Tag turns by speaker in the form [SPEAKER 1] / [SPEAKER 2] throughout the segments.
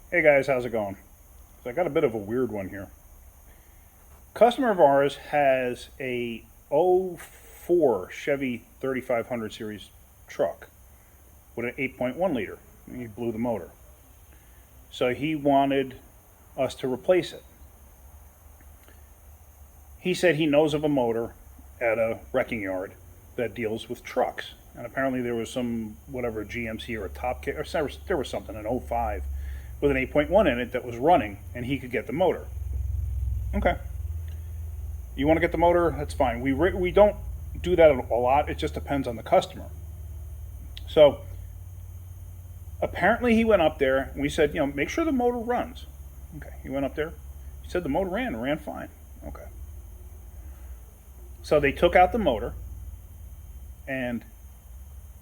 [SPEAKER 1] Hey guys, how's it going? So I got a bit of a weird one here. Customer of ours has a '04 Chevy 3500 series truck with an 8.1 liter. He blew the motor. So he wanted us to replace it. He said he knows of a motor at a wrecking yard that deals with trucks. And apparently there was some, whatever, GMC or a Top Kit, or there was something, an '05 with an 8.1 in it that was running, and he could get the motor. Okay. You want to get the motor? That's fine. We don't do that a lot. It just depends on the customer. So apparently he went up there, and we said, make sure the motor runs. Okay. He went up there. He said the motor ran fine. Okay. So they took out the motor, and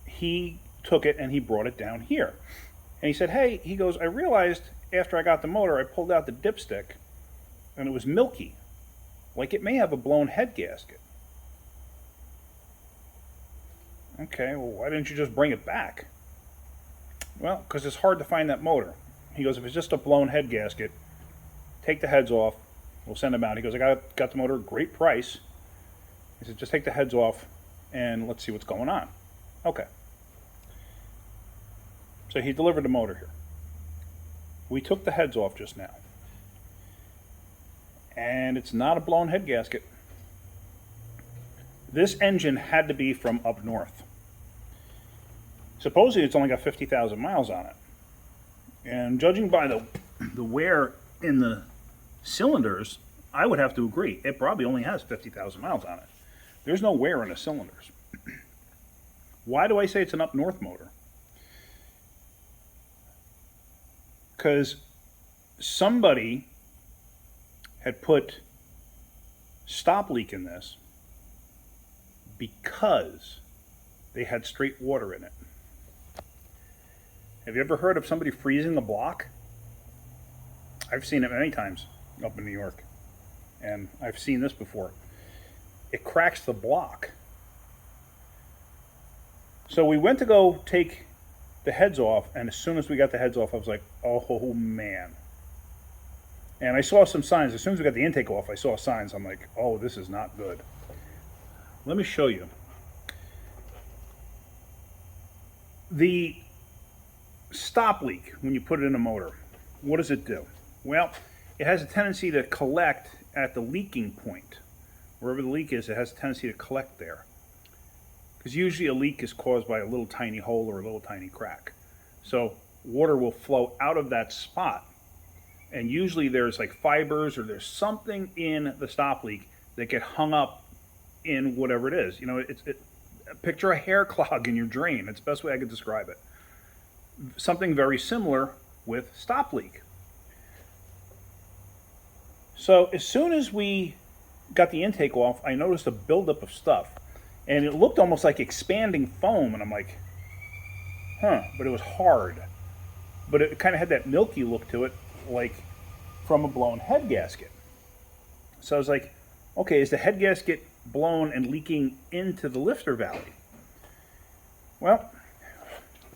[SPEAKER 1] he took it and he brought it down here. And he said, hey, he goes, I realized after I got the motor, I pulled out the dipstick, and it was milky. Like it may have a blown head gasket. Okay, well, why didn't you just bring it back? Well, because it's hard to find that motor. He goes, if it's just a blown head gasket, take the heads off. We'll send them out. He goes, I got the motor, great price. He said, just take the heads off, and let's see what's going on. Okay. So he delivered the motor here. We took the heads off just now. And it's not a blown head gasket. This engine had to be from up north. Supposedly it's only got 50,000 miles on it. And judging by the wear in the cylinders, I would have to agree. It probably only has 50,000 miles on it. There's no wear in the cylinders. Why do I say it's an up north motor? Because somebody had put stop leak in this because they had straight water in it. Have you ever heard of somebody freezing a block? I've seen it many times up in New York, and I've seen this before. It cracks the block. So we went to go take the heads off, and as soon as we got the heads off, I was like, oh man. And I saw some signs. As soon as we got the intake off, I saw signs. I'm like, oh, this is not good. Let me show you. The stop leak, when you put it in a motor, what does it do? Well, it has a tendency to collect at the leaking point. Wherever the leak is, it has a tendency to collect there. Because usually a leak is caused by a little tiny hole or a little tiny crack. So water will flow out of that spot. And usually there's like fibers or there's something in the stop leak that get hung up in whatever it is. Picture a hair clog in your drain. It's the best way I could describe it. Something very similar with stop leak. So as soon as we got the intake off, I noticed a buildup of stuff. And it looked almost like expanding foam. And I'm like, but it was hard. But it kind of had that milky look to it, like from a blown head gasket. So I was like, okay, is the head gasket blown and leaking into the lifter valley? Well,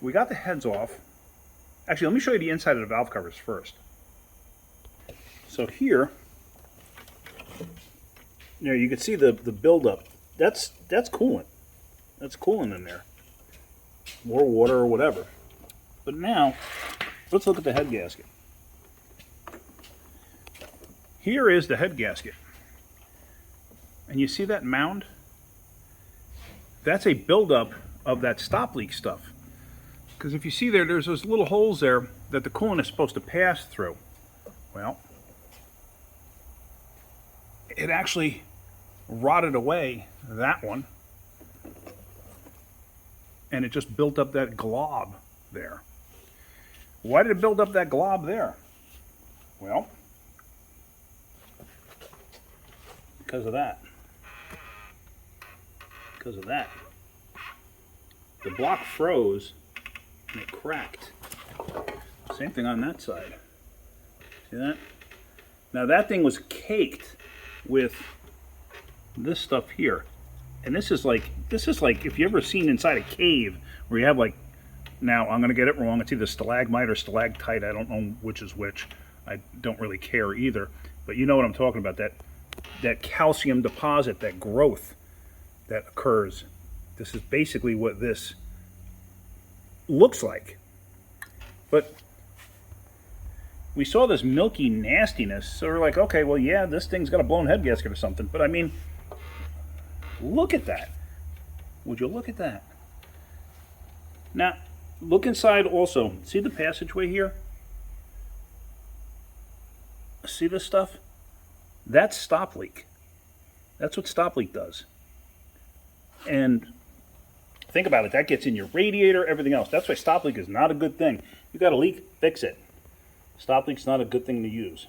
[SPEAKER 1] we got the heads off. Actually, let me show you the inside of the valve covers first. So here, you can see the buildup. That's coolant. That's coolant in there. More water or whatever. But now, let's look at the head gasket. Here is the head gasket. And you see that mound? That's a buildup of that stop leak stuff. Because if you see there's those little holes there that the coolant is supposed to pass through. Well, it actually rotted away that one. And it just built up that glob there. Why did it build up that glob there? Well, because of that. Because of that. The block froze and it cracked. Same thing on that side. See that? Now that thing was caked with this stuff here. And this is like if you ever seen inside a cave where you have like Now, I'm going to get it wrong. It's either stalagmite or stalactite. I don't know which is which. I don't really care either. But you know what I'm talking about, that calcium deposit, that growth that occurs. This is basically what this looks like. But we saw this milky nastiness, so we're like, okay, well, yeah, this thing's got a blown head gasket or something. But I mean, look at that. Would you look at that? Now, look inside also. See the passageway here? See this stuff? That's stop leak. That's what stop leak does. And think about it. That gets in your radiator, everything else. That's why stop leak is not a good thing. You got a leak, fix it. Stop leak's not a good thing to use.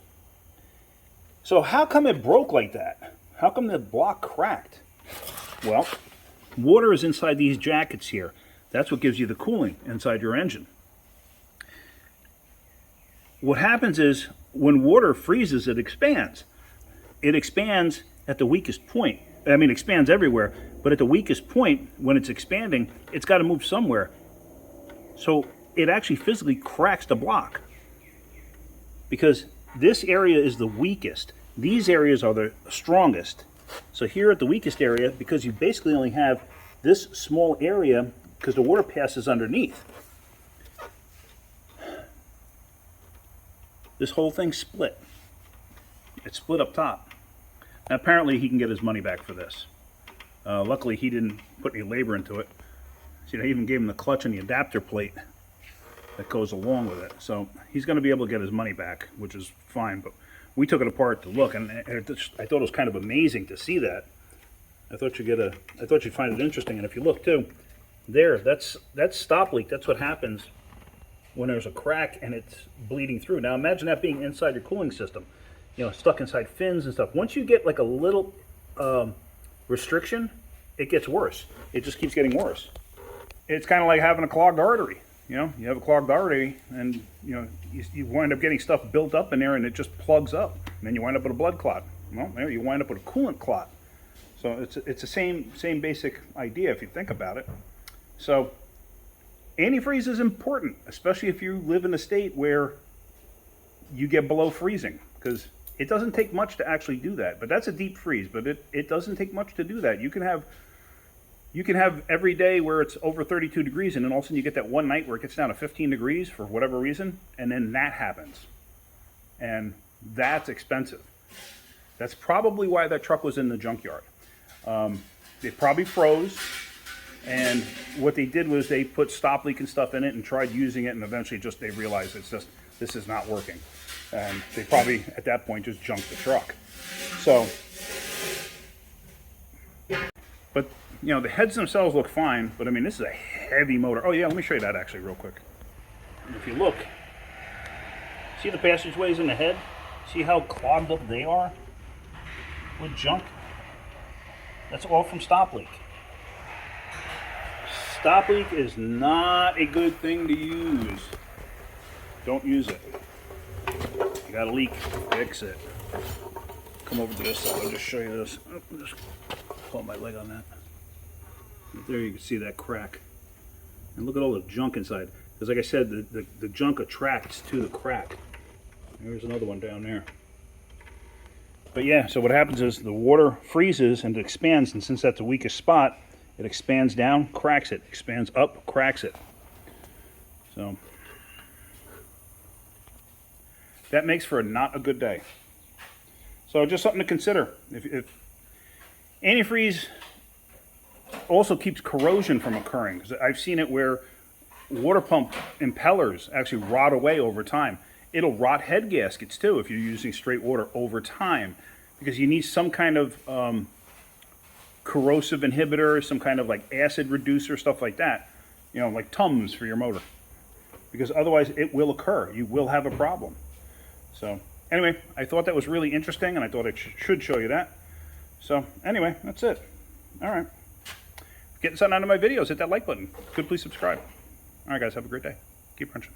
[SPEAKER 1] So how come it broke like that? How come the block cracked? Well, water is inside these jackets here. That's what gives you the cooling inside your engine. What happens is when water freezes, it expands. It expands at the weakest point. I mean, it expands everywhere, but at the weakest point, when it's expanding, it's got to move somewhere. So it actually physically cracks the block because this area is the weakest. These areas are the strongest. So here at the weakest area, because you basically only have this small area because the water passes underneath, this whole thing split. It split up top. Now, apparently he can get his money back for this. Luckily he didn't put any labor into it. See, I even gave him the clutch and the adapter plate that goes along with it. So he's going to be able to get his money back, which is fine. But we took it apart to look, and I thought it was kind of amazing to see that. I thought you'd find it interesting. And if you look too, there, that's stop leak. That's what happens when there's a crack and it's bleeding through. Now imagine that being inside your cooling system, you know, stuck inside fins and stuff. Once you get like a little restriction, it gets worse. It just keeps getting worse. It's kind of like having a clogged artery. You know, you have a clogged artery, and you know you wind up getting stuff built up in there, and it just plugs up, and then you wind up with a blood clot. Well, there you wind up with a coolant clot. So it's the same basic idea if you think about it. So antifreeze is important, especially if you live in a state where you get below freezing, because it doesn't take much to actually do that. But that's a deep freeze, but it doesn't take much to do that. You can have every day where it's over 32 degrees, and then all of a sudden you get that one night where it gets down to 15 degrees for whatever reason, and then that happens. And that's expensive. That's probably why that truck was in the junkyard. It probably froze, and what they did was they put stop leak and stuff in it and tried using it, and eventually they realized this is not working. And they probably, at that point, just junked the truck. So, but, you know, the heads themselves look fine, but I mean, this is a heavy motor. Oh yeah, let me show you that actually real quick. If you look, see the passageways in the head? See how clogged up they are with junk? That's all from stop leak. Stop leak is not a good thing to use. Don't use it. You got a leak, fix it. Come over to this side, I'll just show you this. Oh, just pull my leg on that. There you can see that crack. And look at all the junk inside. Because like I said, the junk attracts to the crack. There's another one down there. But yeah, so what happens is the water freezes and it expands, and since that's the weakest spot, it expands down, cracks it. Expands up, cracks it. So that makes for not a good day. So just something to consider. If antifreeze also keeps corrosion from occurring. 'Cause I've seen it where water pump impellers actually rot away over time. It'll rot head gaskets too if you're using straight water over time, because you need some kind of corrosive inhibitor, some kind of like acid reducer, stuff like that. You know, like Tums for your motor. Because otherwise it will occur. You will have a problem. So anyway, I thought that was really interesting, and I thought I should show you that. So anyway, that's it. All right. Getting something out of my videos, hit that like button. Could please subscribe. All right, guys, have a great day. Keep wrenching.